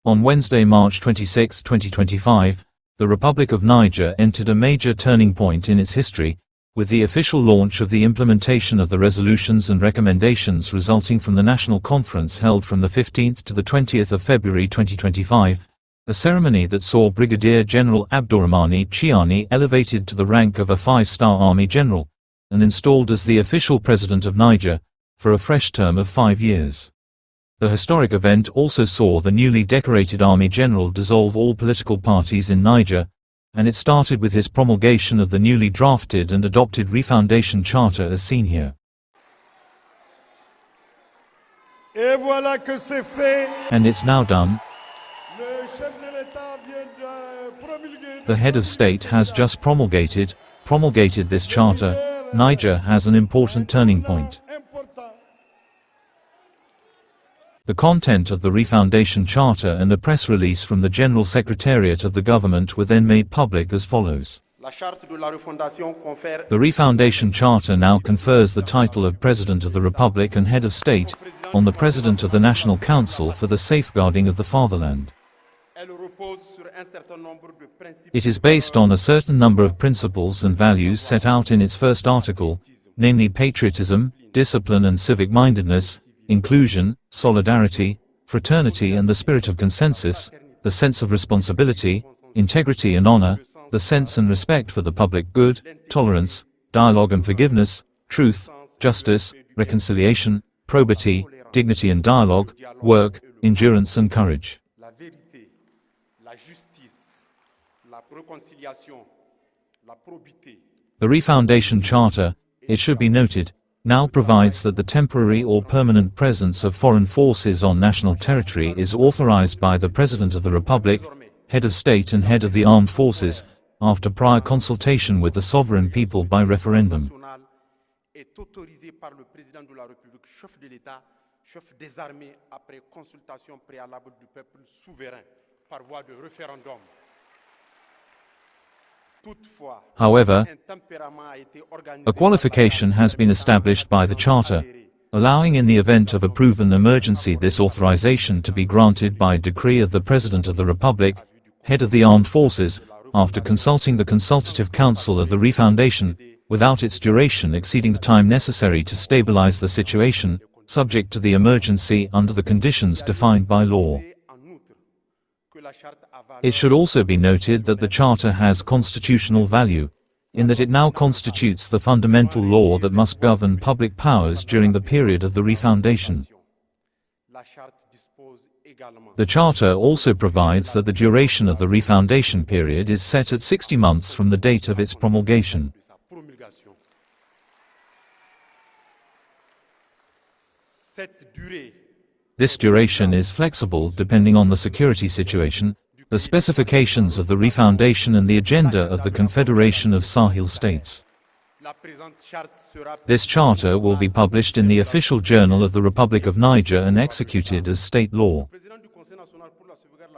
On Wednesday, March 26, 2025, the Republic of Niger entered a major turning point in its history, with the official launch of the implementation of the resolutions and recommendations resulting from the National Conference held from the 15th to the 20th of February 2025, a ceremony that saw Brigadier General Abdourahamane Tchiani elevated to the rank of a 5-star Army General, and installed as the official President of Niger, for a fresh term of 5 years. The historic event also saw the newly decorated Army General dissolve all political parties in Niger, and it started with his promulgation of the newly drafted and adopted Refoundation Charter as seen here. And it's now done. The head of state has just promulgated this charter. Niger has an important turning point. The content of the Refoundation Charter and the press release from the General Secretariat of the government were then made public as follows. The Refoundation Charter now confers the title of President of the Republic and Head of State on the President of the National Council for the safeguarding of the fatherland. It is based on a certain number of principles and values set out in its first article, namely patriotism, discipline and civic-mindedness, inclusion, solidarity, fraternity and the spirit of consensus, the sense of responsibility, integrity and honor, the sense and respect for the public good, tolerance, dialogue and forgiveness, truth, justice, reconciliation, probity, dignity and dialogue, work, endurance and courage. The Refoundation Charter, it should be noted, now provides that the temporary or permanent presence of foreign forces on national territory is authorized by the President of the Republic, Head of State and Head of the Armed Forces, after prior consultation with the sovereign people by referendum. However, a qualification has been established by the Charter, allowing in the event of a proven emergency this authorization to be granted by decree of the President of the Republic, Head of the Armed Forces, after consulting the Consultative Council of the Refoundation, without its duration exceeding the time necessary to stabilize the situation, subject to the emergency under the conditions defined by law. It should also be noted that the Charter has constitutional value, in that it now constitutes the fundamental law that must govern public powers during the period of the Refoundation. The Charter also provides that the duration of the Refoundation period is set at 60 months from the date of its promulgation. This duration is flexible depending on the security situation, the specifications of the Refoundation and the agenda of the Confederation of Sahel States. This charter will be published in the official journal of the Republic of Niger and executed as state law.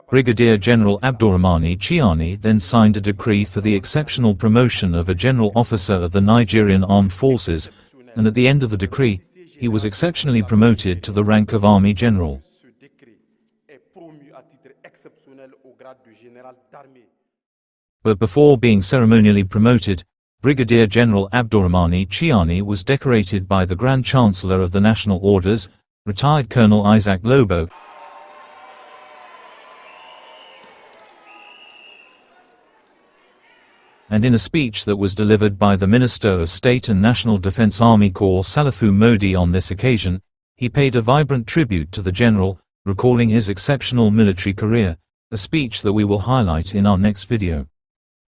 Brigadier General Abdourahamane Tchiani then signed a decree for the exceptional promotion of a general officer of the Nigerian Armed Forces, and at the end of the decree, he was exceptionally promoted to the rank of Army General. But before being ceremonially promoted, Brigadier General Abdourahamane Tchiani was decorated by the Grand Chancellor of the National Orders, retired Colonel Isaac Lobo, and in a speech that was delivered by the Minister of State and National Defense Army Corps Salifou Modi on this occasion, he paid a vibrant tribute to the general, recalling his exceptional military career, a speech that we will highlight in our next video.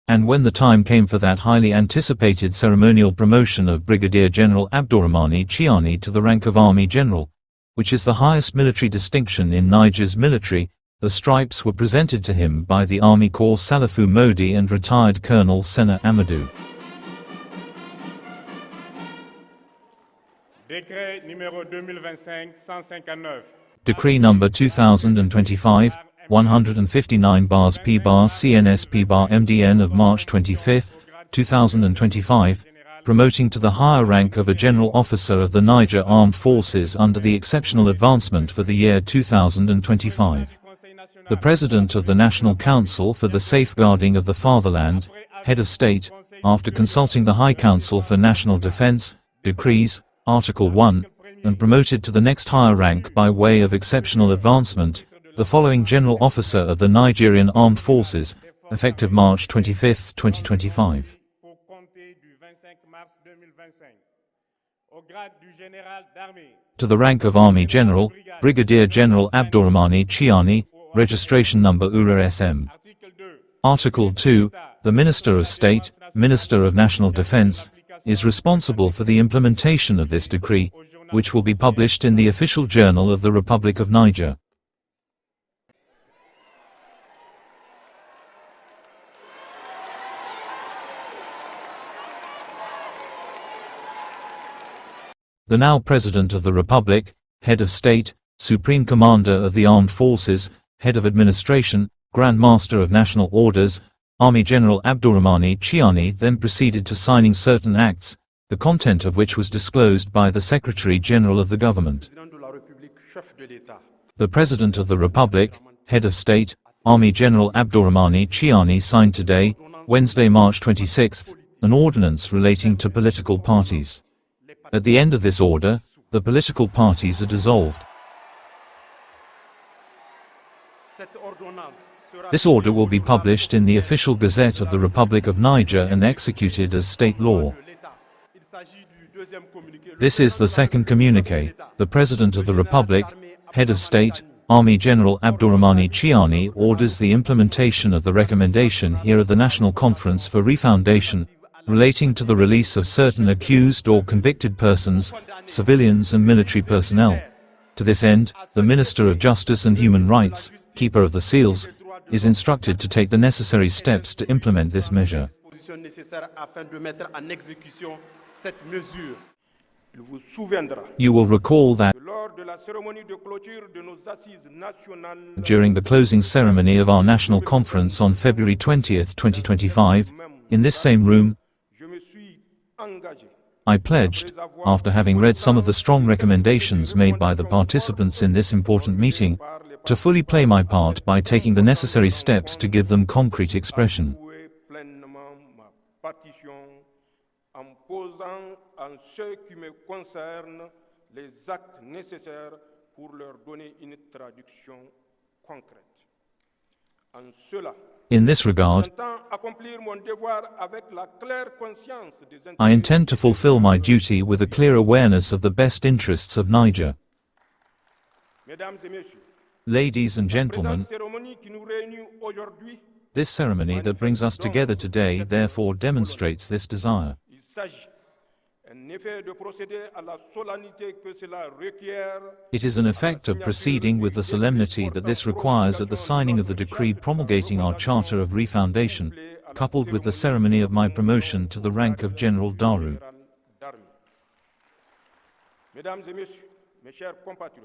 And when the time came for that highly anticipated ceremonial promotion of Brigadier General Abdourahamane Tchiani to the rank of Army General, which is the highest military distinction in Niger's military, the stripes were presented to him by the Army Corps Salifou Modi and retired Colonel Sena Amadou. Decree number 2025, 159 bars P bar CNSP bar MDN of March 25, 2025, promoting to the higher rank of a general officer of the Niger Armed Forces under the exceptional advancement for the year 2025. the President of the National Council for the Safeguarding of the Fatherland, Head of State, after consulting the High Council for National Defense, decrees, Article 1, and promoted to the next higher rank by way of exceptional advancement, the following General Officer of the Nigerian Armed Forces, effective March 25, 2025. To the rank of Army General, Brigadier General Abdourahamane Tchiani, registration number URA-SM. Article 2, the Minister of State, Minister of National Defense, is responsible for the implementation of this decree, which will be published in the Official Journal of the Republic of Niger. The now President of the Republic, Head of State, Supreme Commander of the Armed Forces, Head of Administration, Grand Master of National Orders, Army General Abdourahamane Tchiani then proceeded to signing certain acts, the content of which was disclosed by the Secretary General of the Government. The President of the Republic, Head of State, Army General Abdourahamane Tchiani signed today, Wednesday, March 26, an ordinance relating to political parties. At the end of this order, the political parties are dissolved. This order will be published in the Official Gazette of the Republic of Niger and executed as state law. This is the second communiqué. The President of the Republic, Head of State, Army General Abdourahamane Tchiani orders the implementation of the recommendation here of the National Conference for Refoundation, relating to the release of certain accused or convicted persons, civilians and military personnel. To this end, the Minister of Justice and Human Rights, Keeper of the Seals, is instructed to take the necessary steps to implement this measure. You will recall that during the closing ceremony of our national conference on February 20th, 2025, in this same room, I pledged, after having read some of the strong recommendations made by the participants in this important meeting, to fully play my part by taking the necessary steps to give them concrete expression. In this regard, I intend to fulfill my duty with a clear awareness of the best interests of Niger. Ladies and gentlemen, this ceremony that brings us together today therefore demonstrates this desire. It is an effect of proceeding with the solemnity that this requires at the signing of the decree promulgating our Charter of Refoundation, coupled with the ceremony of my promotion to the rank of General d'Armes.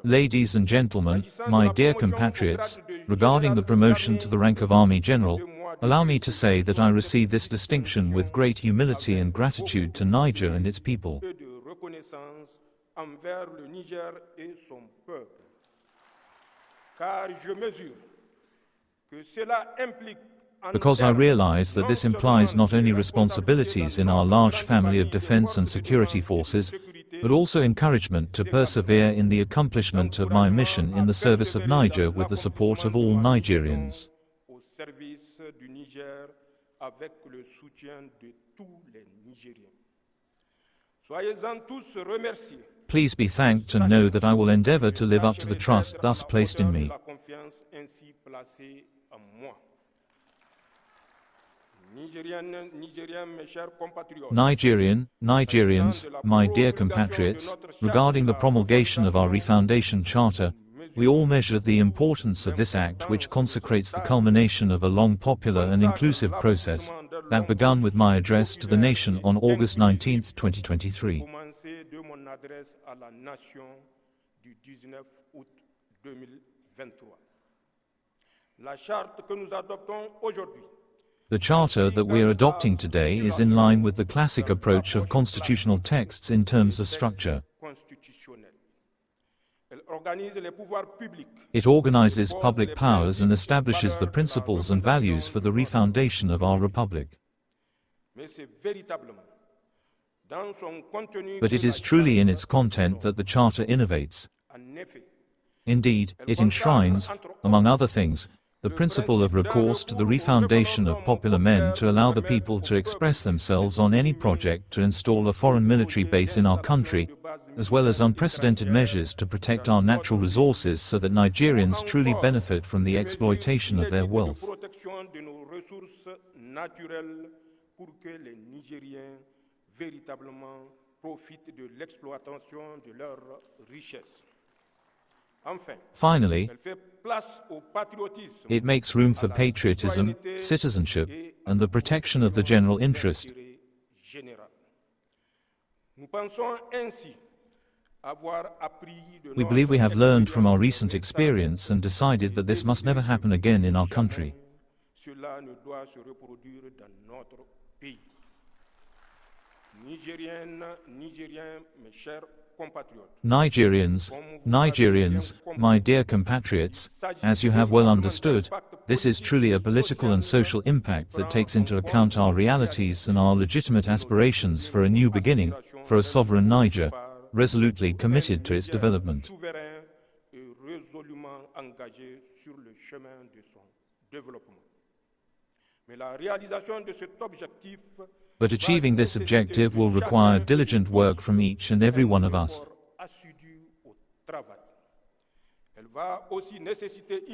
Ladies and gentlemen, my dear compatriots, regarding the promotion to the rank of Army General, allow me to say that I receive this distinction with great humility and gratitude to Niger and its people. Because I realize that this implies not only responsibilities in our large family of defense and security forces, but also encouragement to persevere in the accomplishment of my mission in the service of Niger with the support of all Nigerians. Please be thanked and know that I will endeavor to live up to the trust thus placed in me. Nigerians, my dear compatriots, regarding the promulgation of our Refoundation Charter, we all measure the importance of this act which consecrates the culmination of a long, popular and inclusive process that began with my address to the nation on August 19, 2023. The Charter that we are adopting today is in line with the classic approach of constitutional texts in terms of structure. It organizes public powers and establishes the principles and values for the refoundation of our republic. But it is truly in its content that the Charter innovates. Indeed, it enshrines, among other things, the principle of recourse to the refoundation of popular men to allow the people to express themselves on any project to install a foreign military base in our country, as well as unprecedented measures to protect our natural resources so that Nigerians truly benefit from the exploitation of their wealth. Finally, it makes room for patriotism, citizenship, and the protection of the general interest. We believe we have learned from our recent experience and decided that this must never happen again in our country. Nigerians, my dear compatriots, as you have well understood, this is truly a political and social impact that takes into account our realities and our legitimate aspirations for a new beginning, for a sovereign Niger, resolutely committed to its development. But achieving this objective will require diligent work from each and every one of us.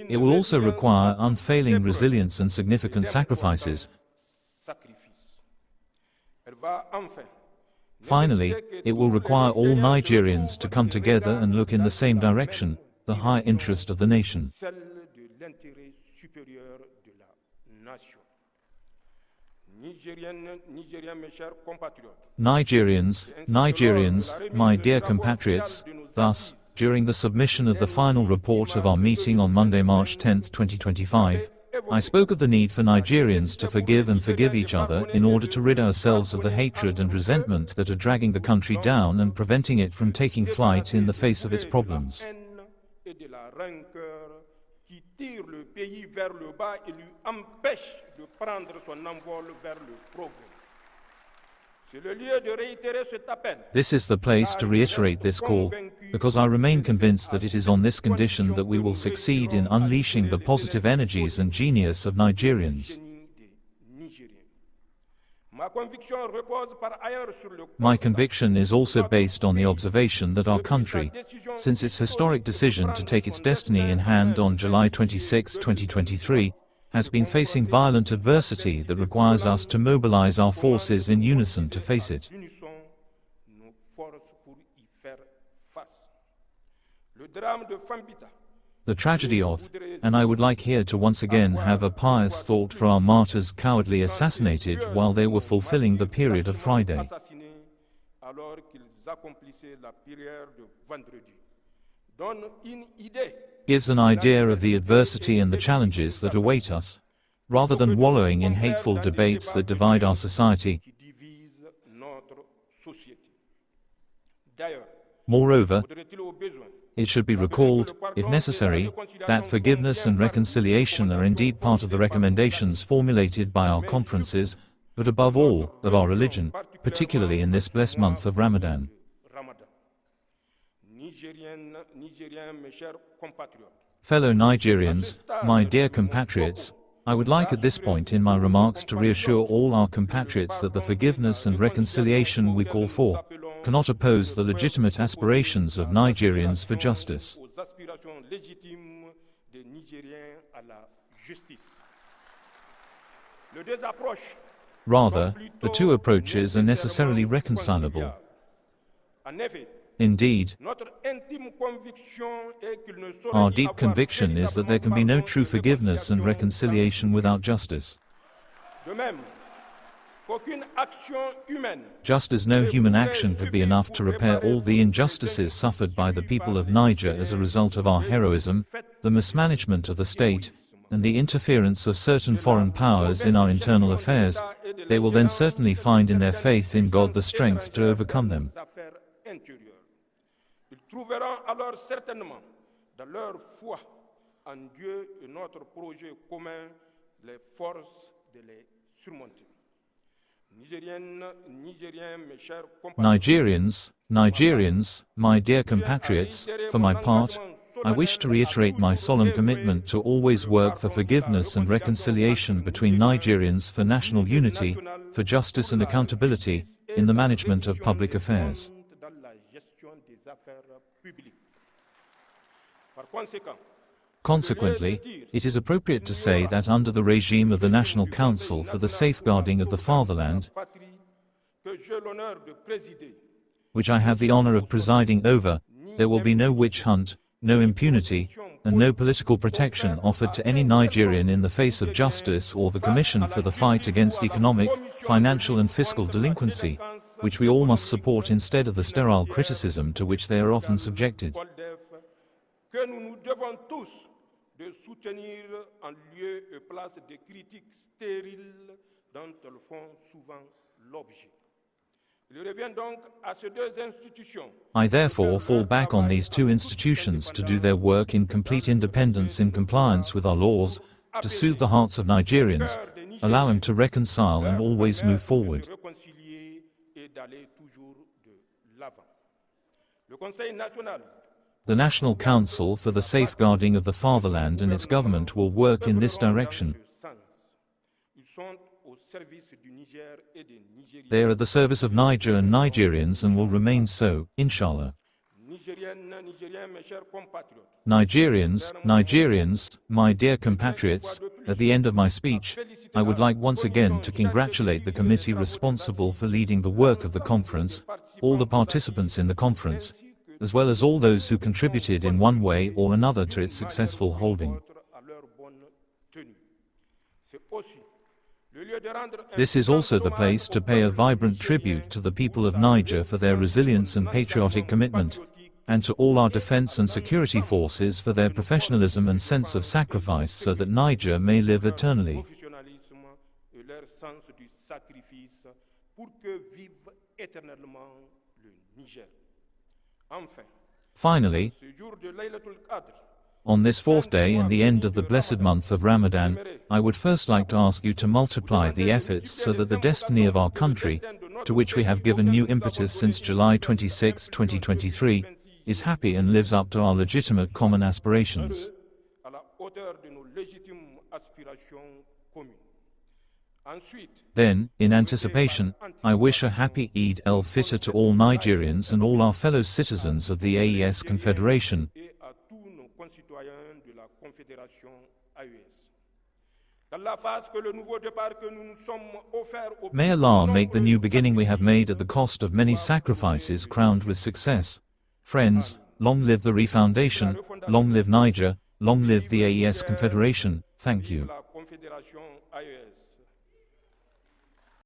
It will also require unfailing resilience and significant sacrifices. Finally, it will require all Nigerians to come together and look in the same direction, the high interest of the nation. Nigerians, my dear compatriots, thus, during the submission of the final report of our meeting on Monday, March 10, 2025, I spoke of the need for Nigerians to forgive and forgive each other in order to rid ourselves of the hatred and resentment that are dragging the country down and preventing it from taking flight in the face of its problems. This is the place to reiterate this call, because I remain convinced that it is on this condition that we will succeed in unleashing the positive energies and genius of Nigerians. My conviction is also based on the observation that our country, since its historic decision to take its destiny in hand on July 26, 2023, has been facing violent adversity that requires us to mobilize our forces in unison to face it. The tragedy of, and I would like here to once again have a pious thought for our martyrs cowardly assassinated while they were fulfilling the period of Friday, gives an idea of the adversity and the challenges that await us, rather than wallowing in hateful debates that divide our society. Moreover, it should be recalled, if necessary, that forgiveness and reconciliation are indeed part of the recommendations formulated by our conferences, but above all, of our religion, particularly in this blessed month of Ramadan. Fellow Nigerians, my dear compatriots, I would like at this point in my remarks to reassure all our compatriots that the forgiveness and reconciliation we call for cannot oppose the legitimate aspirations of Nigerians for justice. Rather, the two approaches are necessarily reconcilable. Indeed, our deep conviction is that there can be no true forgiveness and reconciliation without justice. Just as no human action could be enough to repair all the injustices suffered by the people of Niger as a result of our heroism, the mismanagement of the state, and the interference of certain foreign powers in our internal affairs, they will then certainly find in their faith in God the strength to overcome them. trouveront alors certainement dans leur foi en Dieu et notre projet commun les forces de les surmonter. Nigerians, my dear compatriots, for my part, I wish to reiterate my solemn commitment to always work for forgiveness and reconciliation between Nigerians, for national unity, for justice and accountability, in the management of public affairs. Consequently, it is appropriate to say that under the regime of the National Council for the Safeguarding of the Fatherland, which I have the honor of presiding over, there will be no witch hunt, no impunity, and no political protection offered to any Nigerian in the face of justice or the Commission for the Fight Against Economic, Financial and Fiscal Delinquency, which we all must support instead of the sterile criticism to which they are often subjected. Que nous devons tous de soutenir en lieu et place des critiques stériles dont elles font souvent l'objet. Il revient donc à ces deux institutions. I therefore fall back on these two institutions to do their work in complete independence in compliance with our laws, to soothe the hearts of Nigerians, allow them to reconcile and always move forward. The National Council for the Safeguarding of the Fatherland and its government will work in this direction. They are at the service of Niger and Nigerians and will remain so, inshallah. Nigerians, my dear compatriots, at the end of my speech, I would like once again to congratulate the committee responsible for leading the work of the conference, all the participants in the conference, as well as all those who contributed in one way or another to its successful holding. This is also the place to pay a vibrant tribute to the people of Niger for their resilience and patriotic commitment, and to all our defense and security forces for their professionalism and sense of sacrifice so that Niger may live eternally. Finally, on this fourth day and the end of the blessed month of Ramadan, I would first like to ask you to multiply the efforts so that the destiny of our country, to which we have given new impetus since July 26, 2023, is happy and lives up to our legitimate common aspirations. Then, in anticipation, I wish a happy Eid el-Fitr to all Nigerians and all our fellow citizens of the AES Confederation. May Allah make the new beginning we have made at the cost of many sacrifices crowned with success. Friends, long live the Refoundation, long live Niger, long live the AES Confederation. Thank you.